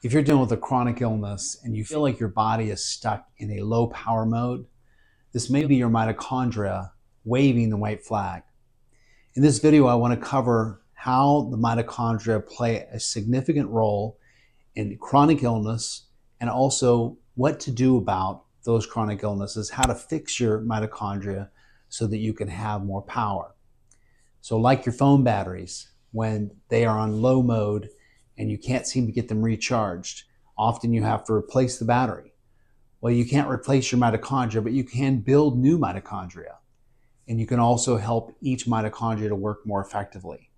If you're dealing with a chronic illness and you feel like your body is stuck in a low power mode, this may be your mitochondria waving the white flag. In this video, I want to cover how the mitochondria play a significant role in chronic illness and also what to do about those chronic illnesses, how to fix your mitochondria so that you can have more power. So like your phone batteries, when they are on low mode and you can't seem to get them recharged, often you have to replace the battery. Well, you can't replace your mitochondria, but you can build new mitochondria. And you can also help each mitochondria to work more effectively.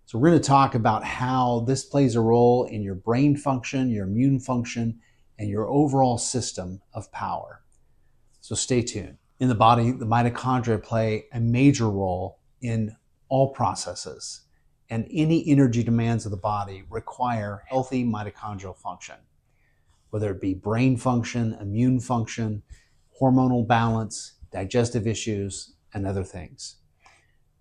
So we're going to talk about how this plays a role in your brain function, your immune function, and your overall system of power. So stay tuned. In the body, the mitochondria play a major role in all processes, and any energy demands of the body require healthy mitochondrial function, whether it be brain function, immune function, hormonal balance, digestive issues, and other things.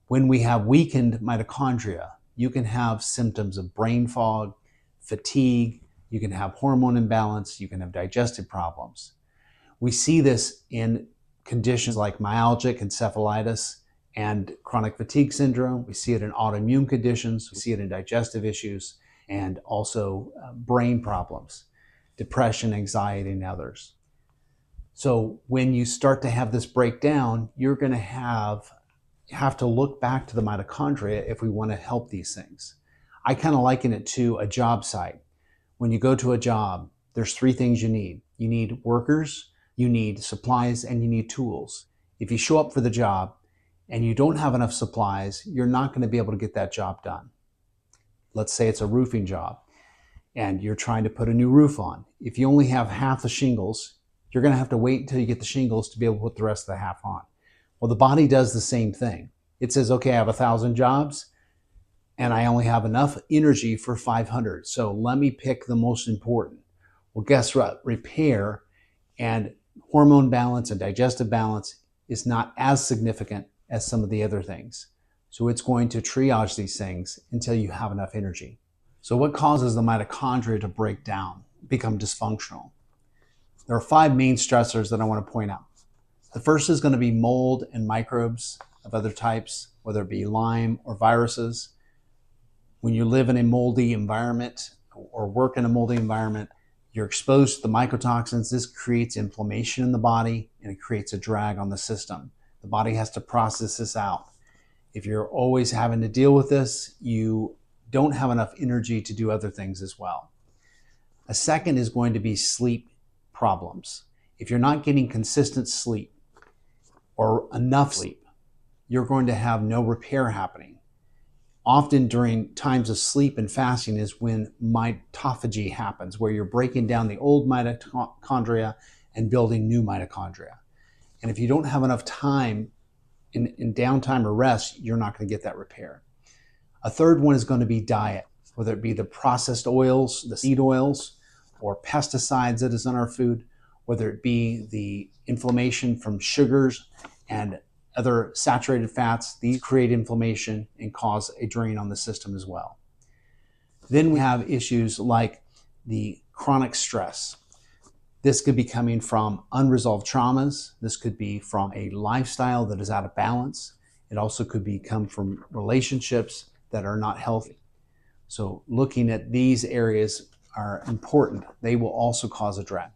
When we have weakened mitochondria, you can have symptoms of brain fog, fatigue, you can have hormone imbalance, you can have digestive problems. We see this in conditions like myalgic encephalitis and chronic fatigue syndrome. We see it in autoimmune conditions. We see it in digestive issues and also brain problems, depression, anxiety, and others. So when you start to have this breakdown, you're going to have to look back to the mitochondria if we want to help these things. I kind of liken it to a job site. When you go to a job, there's three things you need. You need workers, you need supplies, and you need tools. If you show up for the job and you don't have enough supplies, you're not going to be able to get that job done. Let's say it's a roofing job and you're trying to put a new roof on. If you only have half the shingles, you're going to have to wait until you get the shingles to be able to put the rest of the half on. Well, the body does the same thing. It says, okay, I have 1,000 jobs and I only have enough energy for 500. So let me pick the most important. Well, guess what? Repair and hormone balance and digestive balance is not as significant as some of the other things. So it's going to triage these things until you have enough energy. So what causes the mitochondria to break down, become dysfunctional? There are 5 main stressors that I want to point out. The first is going to be mold and microbes of other types, whether it be Lyme or viruses. When you live in a moldy environment or work in a moldy environment, you're exposed to the mycotoxins. This creates inflammation in the body and it creates a drag on the system. The body has to process this out. If you're always having to deal with this, you don't have enough energy to do other things as well. A second is going to be sleep problems. If you're not getting consistent sleep or enough sleep, you're going to have no repair happening. Often during times of sleep and fasting is when mitophagy happens, where you're breaking down the old mitochondria and building new mitochondria. And if you don't have enough time in downtime or rest, you're not going to get that repair. A third one is going to be diet, whether it be the processed oils, the seed oils, or pesticides that is in our food, whether it be the inflammation from sugars and other saturated fats. These create inflammation and cause a drain on the system as well. Then we have issues like the chronic stress. This could be coming from unresolved traumas. This could be from a lifestyle that is out of balance. It also could come from relationships that are not healthy. So looking at these areas are important. They will also cause a drag.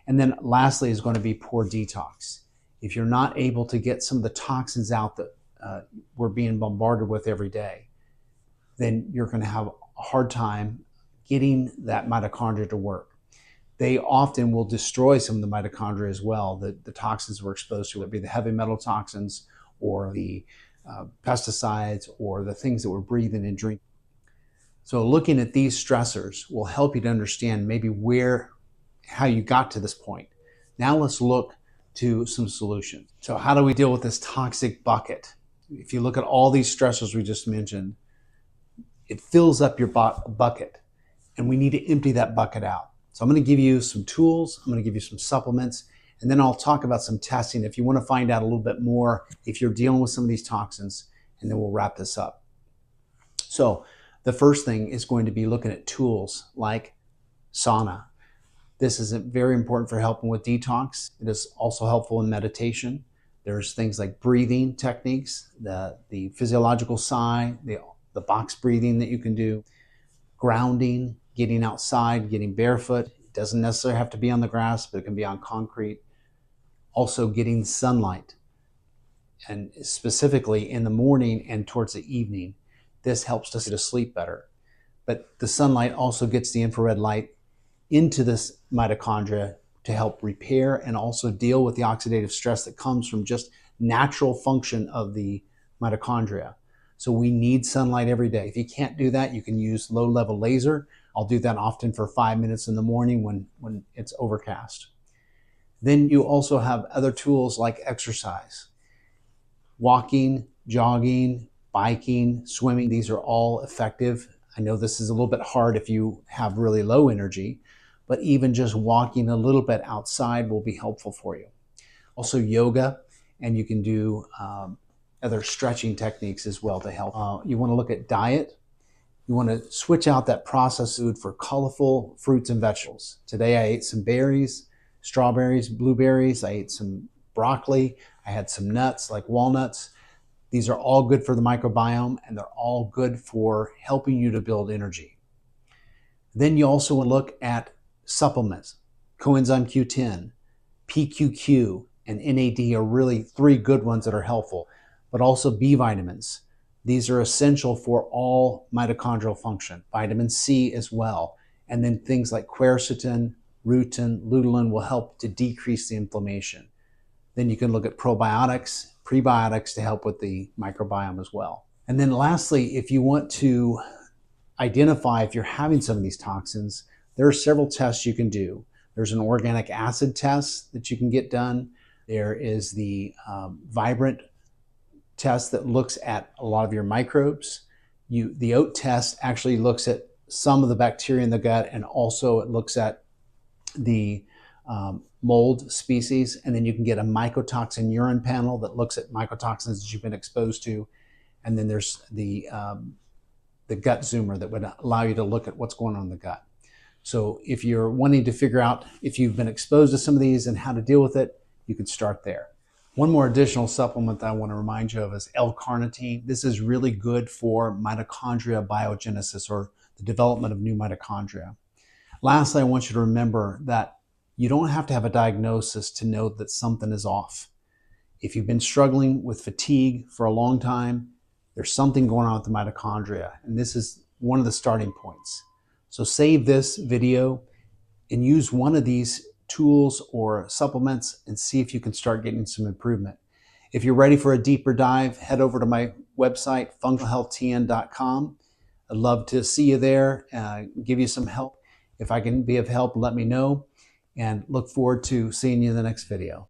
And then lastly is going to be poor detox. If you're not able to get some of the toxins out that we're being bombarded with every day, then you're going to have a hard time getting that mitochondria to work. They often will destroy some of the mitochondria as well. The toxins we're exposed to, whether it be the heavy metal toxins or the pesticides or the things that we're breathing and drinking. So looking at these stressors will help you to understand maybe how you got to this point. Now let's look to some solutions. So how do we deal with this toxic bucket? If you look at all these stressors we just mentioned, it fills up your bucket and we need to empty that bucket out. So I'm going to give you some tools, I'm going to give you some supplements, and then I'll talk about some testing if you want to find out a little bit more if you're dealing with some of these toxins, and then we'll wrap this up. So the first thing is going to be looking at tools like Sauna. This is very important for helping with detox. It is also helpful in meditation. There's things like breathing techniques, the physiological sigh, the box breathing that you can do, grounding, getting outside, getting barefoot. It doesn't necessarily have to be on the grass, but it can be on concrete. Also getting sunlight, and specifically in the morning and towards the evening. This helps us to sleep better. But the sunlight also gets the infrared light into this mitochondria to help repair and also deal with the oxidative stress that comes from just natural function of the mitochondria. So we need sunlight every day. If you can't do that, you can use low-level laser. I'll do that often for 5 minutes in the morning when it's overcast. Then you also have other tools like exercise. Walking, jogging, biking, swimming, these are all effective. I know this is a little bit hard if you have really low energy, but even just walking a little bit outside will be helpful for you. Also yoga, and you can do other stretching techniques as well to help. You want to look at diet. You want to switch out that processed food for colorful fruits and vegetables. Today I ate some berries, strawberries, blueberries. I ate some broccoli. I had some nuts like walnuts. These are all good for the microbiome, and they're all good for helping you to build energy. Then you also want to look at supplements. Coenzyme Q10, PQQ, and NAD are really 3 good ones that are helpful, but also B vitamins. These are essential for all mitochondrial function. Vitamin C as well. And then things like quercetin, rutin, lutein will help to decrease the inflammation. Then you can look at probiotics, prebiotics to help with the microbiome as well. And then lastly, if you want to identify if you're having some of these toxins, there are several tests you can do. There's an organic acid test that you can get done. There is the Vibrant test that looks at a lot of your microbes. The oat test actually looks at some of the bacteria in the gut, and also it looks at the mold species. And then you can get a mycotoxin urine panel that looks at mycotoxins that you've been exposed to. And then there's the gut zoomer that would allow you to look at what's going on in the gut. So if you're wanting to figure out if you've been exposed to some of these and how to deal with it, you can start there. One more additional supplement that I want to remind you of is L-carnitine. This is really good for mitochondria biogenesis, or the development of new mitochondria. Lastly, I want you to remember that you don't have to have a diagnosis to know that something is off. If you've been struggling with fatigue for a long time, there's something going on with the mitochondria, and this is one of the starting points. So save this video and use one of these tools or supplements and see if you can start getting some improvement. If you're ready for a deeper dive, head over to my website, functionalhealthtn.com. I'd love to see you there, give you some help. If I can be of help, let me know, and look forward to seeing you in the next video.